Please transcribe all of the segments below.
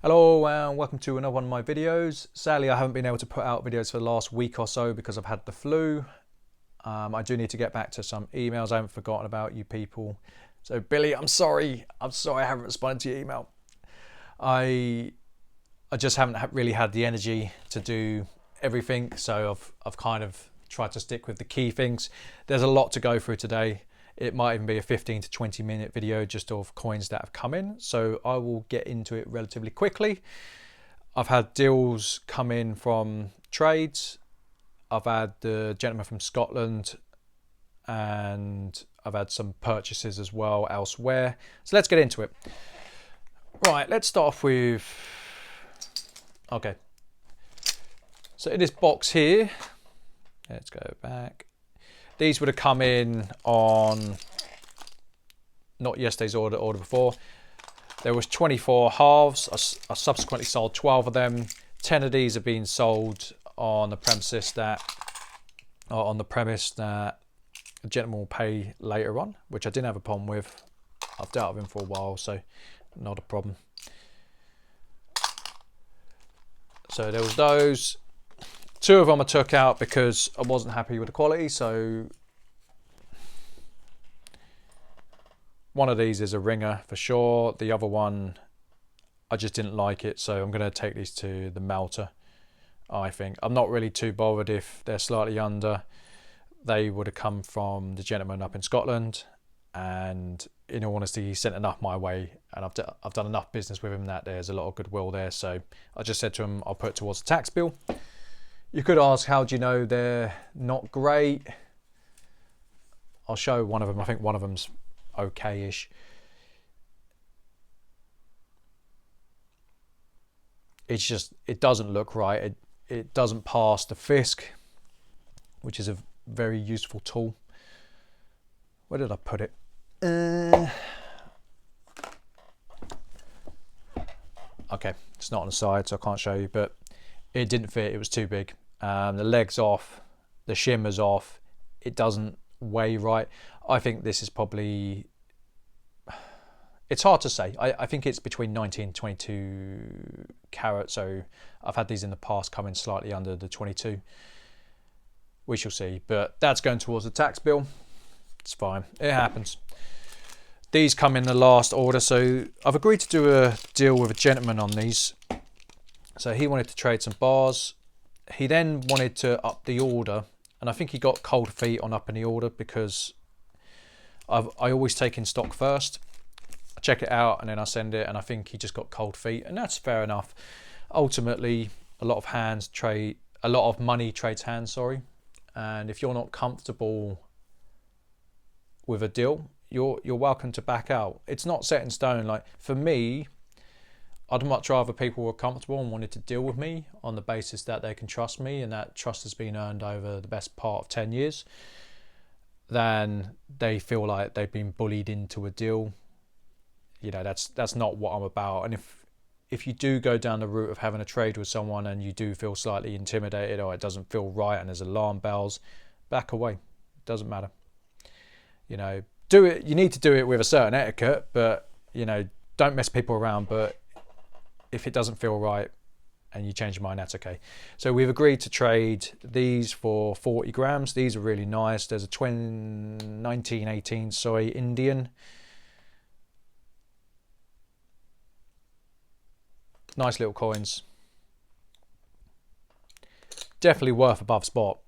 Hello and welcome to another one of my videos. Sadly, I haven't been able to put out videos for the last week or so because I've had the flu. I do need to get back to some emails. I haven't forgotten about you people. So Billy, I'm sorry I haven't responded to your email. I just haven't really had the energy to do everything, so I've kind of tried to stick with the key things. There's a lot to go through today. It might even be a 15 to 20 minute video just of coins that have come in. So I will get into it relatively quickly. I've had deals come in from trades. I've had the gentleman from Scotland and I've had some purchases as well elsewhere. So let's get into it. Right, let's start off with, okay. So in this box here, let's go back. These would have come in on not yesterday's order before. There was 24 halves. I subsequently sold 12 of them. 10 of these have been sold on the premise that a gentleman will pay later on, which I didn't have a problem with. I've dealt with him for a while, so not a problem. So there was those. 2 of them I took out because I wasn't happy with the quality. So one of these is a ringer for sure. The other one, I just didn't like it. So I'm going to take these to the melter, I think. I'm not really too bothered if they're slightly under. They would have come from the gentleman up in Scotland. And in all honesty, he sent enough my way. And I've done enough business with him that there's a lot of goodwill there. So I just said to him, I'll put it towards the tax bill. You could ask, how do you know they're not great? I'll show one of them. I think one of them's okay-ish. It's just, it doesn't look right. It doesn't pass the Fisk, which is a very useful tool. Where did I put it? Okay, it's not on the side, so I can't show you, but it didn't fit. It was too big. The leg's off, the shimmer's off, it doesn't weigh right. I think this is probably, it's hard to say. I think it's between 19 and 22 carat, so I've had these in the past come in slightly under the 22. We shall see, but that's going towards the tax bill. It's fine, it happens. These come in the last order, so I've agreed to do a deal with a gentleman on these. So he wanted to trade some bars. He then wanted to up the order, and I think he got cold feet on upping the order because I always take in stock first. I check it out and then I send it, and I think he just got cold feet, and that's fair enough. Ultimately, a lot of money trades hands, sorry. And if you're not comfortable with a deal, you're welcome to back out. It's not set in stone. Like for me, I'd much rather people were comfortable and wanted to deal with me on the basis that they can trust me, and that trust has been earned over the best part of 10 years, than they feel like they've been bullied into a deal. You know, that's not what I'm about. And if you do go down the route of having a trade with someone and you do feel slightly intimidated or it doesn't feel right and there's alarm bells, back away. It doesn't matter. You know, do it. You need to do it with a certain etiquette, but you know, don't mess people around. But if it doesn't feel right and you change your mind, that's okay. So we've agreed to trade these for 40 grams. These are really nice. There's a 1918 soy Indian. Nice little coins. Definitely worth above spot.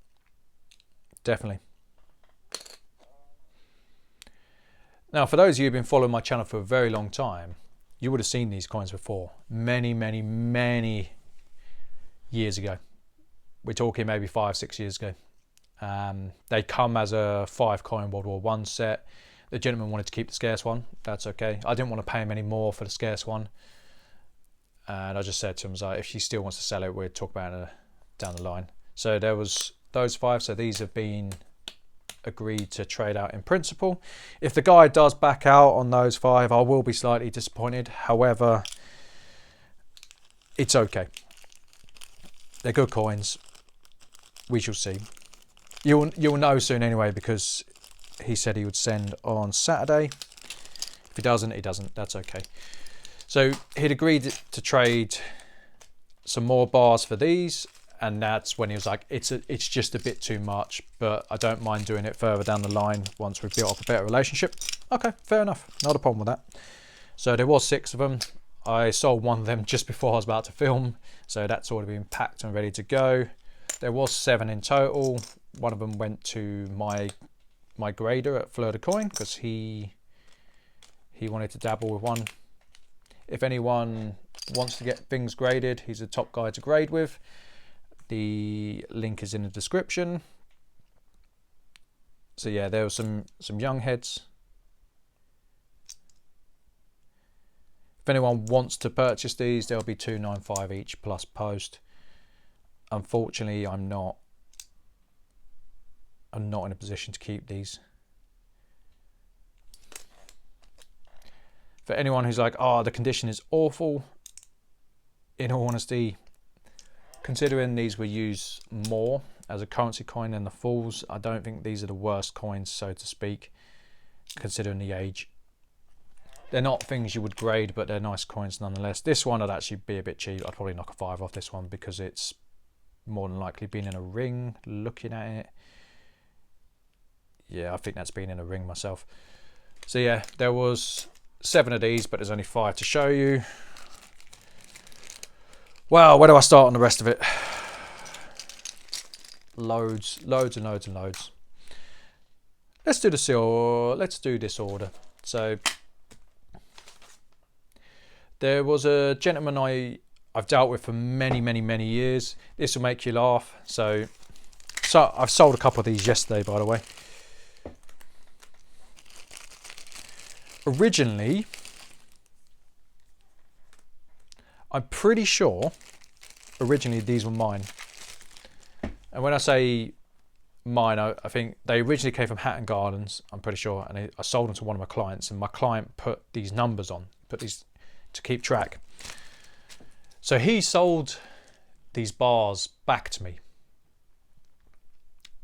Definitely. Now, for those of you who've been following my channel for a very long time, you would have seen these coins before, many years ago. We're talking maybe 5-6 years ago. They come as a 5 coin World War I set. The gentleman wanted to keep the scarce one. That's okay. I didn't want to pay him any more for the scarce one. And I just said to him, like, if he still wants to sell it, we'll talk about it down the line. So there was those 5. So these have been agreed to trade out in principle. If the guy does back out on those 5, I will be slightly disappointed. However, it's okay. They're good coins. We shall see. You'll know soon anyway, because he said he would send on Saturday. If he doesn't, he doesn't. That's okay. So he'd agreed to trade some more bars for these, and that's when he was like, it's just a bit too much, but I don't mind doing it further down the line once we've built up a better relationship. Okay, fair enough, not a problem with that. So there was 6 of them. I sold one of them just before I was about to film, so that's already been packed and ready to go. There was 7 in total. One of them went to my grader at Fleur de Coin because he wanted to dabble with one. If anyone wants to get things graded, he's a top guy to grade with. The link is in the description. So yeah, there were some young heads. If anyone wants to purchase these, they'll be $2.95 each plus post. Unfortunately, I'm not in a position to keep these. For anyone who's like, oh, the condition is awful, in all honesty, considering these were used more as a currency coin than the Fools, I don't think these are the worst coins, so to speak, considering the age. They're not things you would grade, but they're nice coins nonetheless. This one would actually be a bit cheap. I'd probably knock a 5 off this one because it's more than likely been in a ring. Looking at it, yeah, I think that's been in a ring myself. So yeah, there was 7 of these, but there's only 5 to show you. Well, where do I start on the rest of it? Loads and loads and loads. Let's do this order. So there was a gentleman I've dealt with for many years. This will make you laugh. So I've sold a couple of these yesterday, by the way. Originally, I'm pretty sure originally these were mine. And when I say mine, I think they originally came from Hatton Gardens, I'm pretty sure, and I sold them to one of my clients, and my client put these numbers on, put these to keep track. So he sold these bars back to me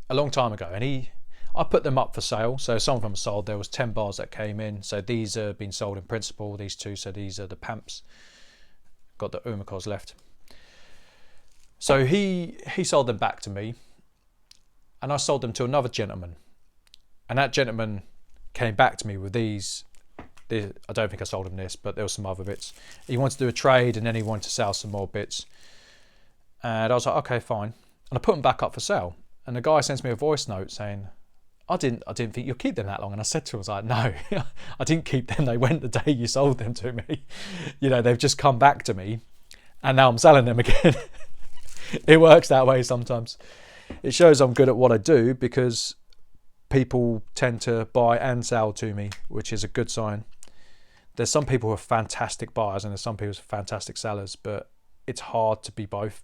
a long time ago, and I put them up for sale. So some of them sold. There was 10 bars that came in. So these are being sold in principle, these 2. So these are the Pamps. Got the Umakos left. So he sold them back to me, and I sold them to another gentleman, and that gentleman came back to me with these. I don't think I sold him this, but there were some other bits. He wanted to do a trade, and then he wanted to sell some more bits, and I was like, okay, fine. And I put them back up for sale, and the guy sends me a voice note saying, I didn't think you'll keep them that long. And I said to him, I was like, no, I didn't keep them. They went the day you sold them to me. You know, they've just come back to me, and now I'm selling them again. It works that way sometimes. It shows I'm good at what I do because people tend to buy and sell to me, which is a good sign. There's some people who are fantastic buyers and there's some people who are fantastic sellers, but it's hard to be both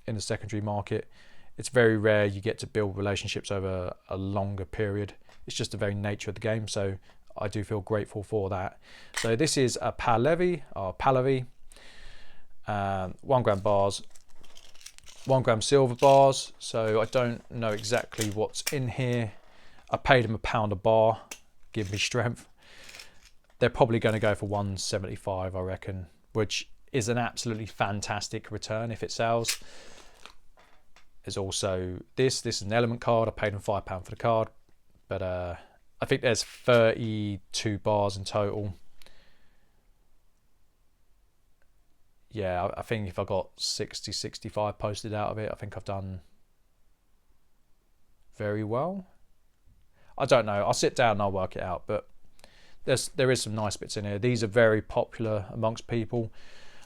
in the secondary market. It's very rare you get to build relationships over a longer period. It's just the very nature of the game, so I do feel grateful for that. So this is a Pahlavi, 1 gram bars, 1 gram silver bars. So I don't know exactly what's in here. I paid them £1 a bar, give me strength. They're probably going to go for 175, I reckon, which is an absolutely fantastic return if it sells. There's also this is an element card. I paid them £5 for the card, but I think there's 32 bars in total. Yeah, I think if I got 65 posted out of it, I think I've done very well. I don't know. I'll sit down and I'll work it out, but there is some nice bits in here. These are very popular amongst people.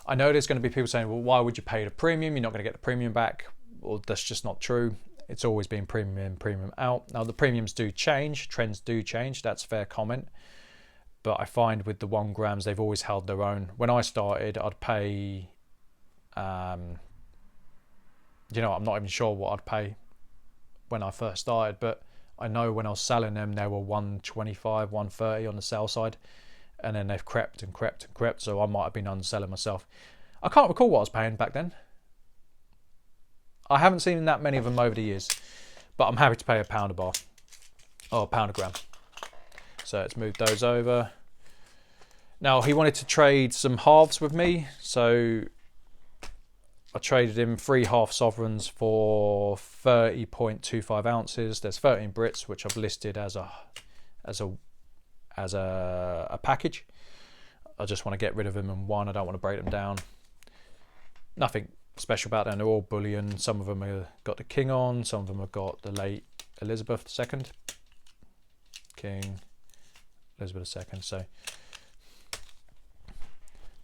I know there's going to be people saying, well, why would you pay the premium? You're not going to get the premium back. Well, that's just not true. It's always been premium in, premium out. Now, the premiums do change. Trends do change. That's a fair comment. But I find with the 1 grams, they've always held their own. When I started, I'd pay, I'm not even sure what I'd pay when I first started, but I know when I was selling them, they were 125, 130 on the sell side, and then they've crept and crept and crept, so I might have been underselling myself. I can't recall what I was paying back then. I haven't seen that many of them over the years, but I'm happy to pay £1 a bar, or £1 a gram. So let's move those over. Now he wanted to trade some halves with me, so I traded him 3 half sovereigns for 30.25 ounces. There's 13 Brits, which I've listed as a package. I just want to get rid of them in one. I don't want to break them down. Nothing special about them. They're all bullion. Some of them have got the king on. Some of them have got the late Elizabeth II. King, Elizabeth II. So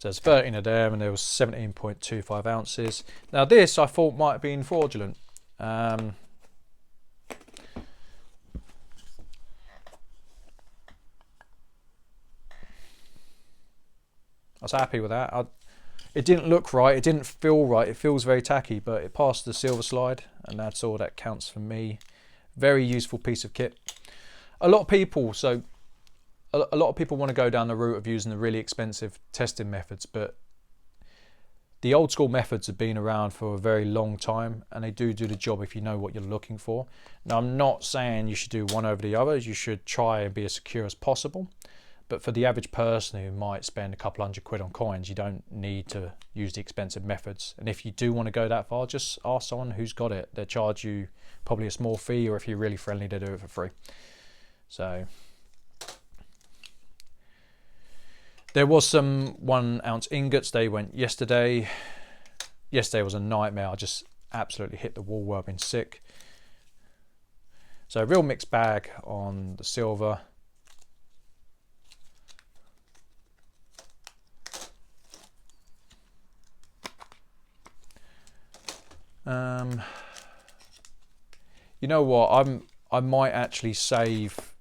there's 13 of them, and there was 17.25 ounces. Now this I thought might have been fraudulent. I was happy with that. It didn't look right, it didn't feel right, it feels very tacky, but it passed the silver slide, and that's all that counts for me. Very useful piece of kit. A lot of people want to go down the route of using the really expensive testing methods, but the old school methods have been around for a very long time, and they do the job if you know what you're looking for. Now, I'm not saying you should do one over the other. You should try and be as secure as possible. But for the average person who might spend a couple £100 on coins, you don't need to use the expensive methods. And if you do want to go that far, just ask someone who's got it. They'll charge you probably a small fee, or if you're really friendly, they do it for free. So there was some 1 ounce ingots. They went yesterday. Yesterday was a nightmare. I just absolutely hit the wall where I've been sick. So a real mixed bag on the silver. You know what? I might actually save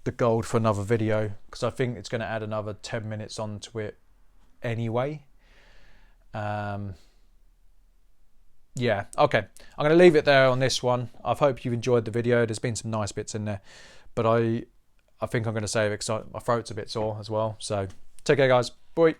the gold for another video, because I think it's going to add another 10 minutes onto it anyway. Yeah, okay. I'm going to leave it there on this one. I hope you've enjoyed the video. There's been some nice bits in there, but I think I'm going to save it because my throat's a bit sore as well. So take care, guys. Bye.